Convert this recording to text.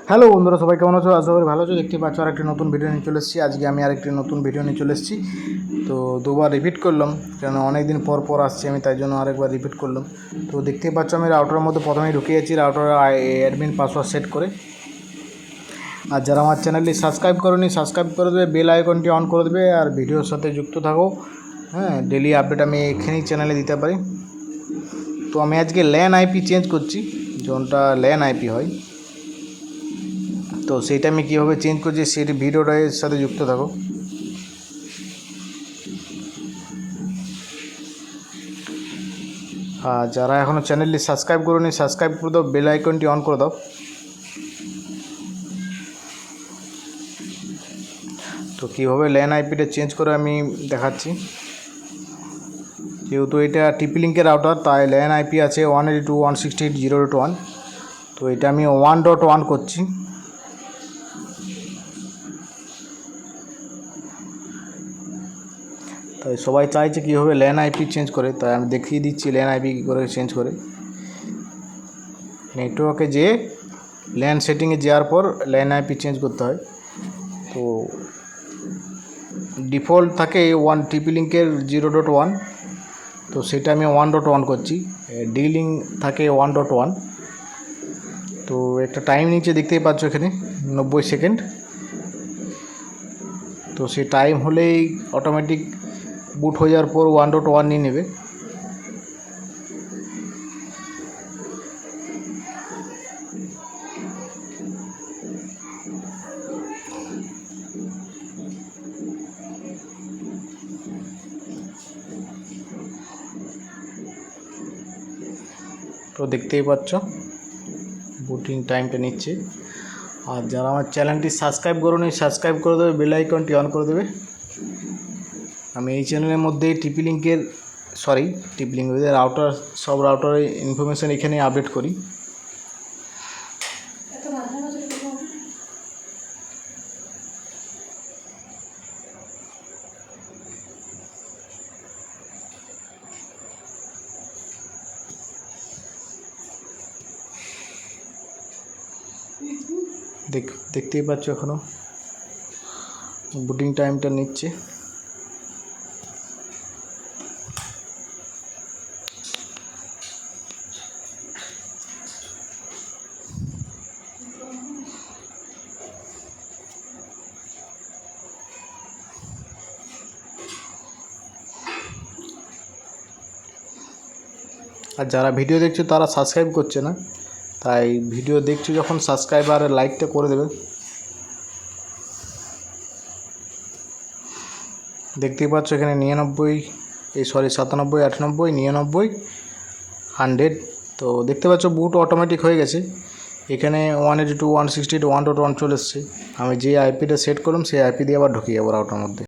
Hello বন্ধুরা, সবাই কেমন আছো? আশা করি ভালো আছো। দেখতে পাচ্ছ আরেকটি নতুন ভিডিও নিয়ে চলে এসেছি। আজকে আমি আরেকটি নতুন ভিডিও নিয়ে চলে এসেছি। তো দুবার রিপিট করলাম, কেন অনেক দিন পর পর আসছি আমি, তাই জন্য আরেকবার রিপিট করলাম। তো দেখতেই পাচ্ছ আমি রাউটারের মধ্যে প্রথমেই ঢুকে যাচ্ছি, রাউটারের অ্যাডমিন পাসওয়ার্ড সেট করে। আর যারা আমার চ্যানেলটি সাবস্ক্রাইব করোনি, সাবস্ক্রাইব করে দেবে, বেল আইকনটি অন করে দেবে, আর ভিডিওর সাথে যুক্ত থাকো। হ্যাঁ, ডেলি আপডেট আমি এখানেই চ্যানেলে দিতে পারি। তো আমি আজকে ল্যান আইপি চেঞ্জ করছি, যেটা ল্যান আইপি হয়। তো সেইটা আমি কীভাবে চেঞ্জ করছি সেটি ভিডিওটার সাথে যুক্ত থাকো। আর যারা এখনও চ্যানেলটি সাবস্ক্রাইব করোনি, সাবস্ক্রাইব করে দাও, বেল আইকনটি অন করে দাও। তো কীভাবে ল্যান আইপিটা চেঞ্জ করে আমি দেখাচ্ছি। যেহেতু এটা টিপি লিঙ্কের রাউটার, তাই ল্যান আইপি আছে 182.168.0.1। তো এটা আমি 1.1 করছি। তাই সবাই চাইছে কীভাবে ল্যান আইপি চেঞ্জ করে, তাই আমি দেখিয়ে দিচ্ছি ল্যান আইপি কী করে চেঞ্জ করে। নেটওয়ার্কে যেয়ে ল্যান সেটিংয়ে যাওয়ার পর ল্যান আইপি চেঞ্জ করতে হয়। তো ডিফল্ট থাকে টিপি লিঙ্কের 0.1, তো সেটা আমি 1.1 করছি। ডি লিঙ্ক থাকে 1.1। তো একটা টাইম নিচে দেখতেই পাচ্ছ এখানে 90 সেকেন্ড। তো সেই টাইম হলেই অটোমেটিক বুট হয়ে যাওয়ার পর 1.1 নিয়ে নেবে। তো দেখতেই পাচ্ছ বুটিং টাইমটা নিচ্ছে। আর যারা আমার চ্যানেলটি সাবস্ক্রাইব করোনি, সাবস্ক্রাইব করে দেবে, বেল আইকনটি অন করে দেবে। আমি এই চ্যানেলের মধ্যেই টিপি লিঙ্কের রাউটার, সব রাউটারের ইনফরমেশান এখানে আপডেট করি। দেখতেই পাচ্ছ এখনও বুটিং টাইমটা নিচ্ছে। আর যারা ভিডিও দেখছো তারা সাবস্ক্রাইব করছে না, তাই ভিডিও দেখছো যখন সাবস্ক্রাইব আর লাইকটা করে দেবে। দেখতেই পাচ্ছ এখানে 99, 97, 98, 99, 100। তো দেখতে পাচ্ছ বুট অটোমেটিক হয়ে গেছে। এখানে 182.168.1.1 চলে এসছে। আমি যে আইপিটা সেট করলাম সেই আইপি দিয়ে আবার ঢুকে যাবো রাউটার মধ্যে।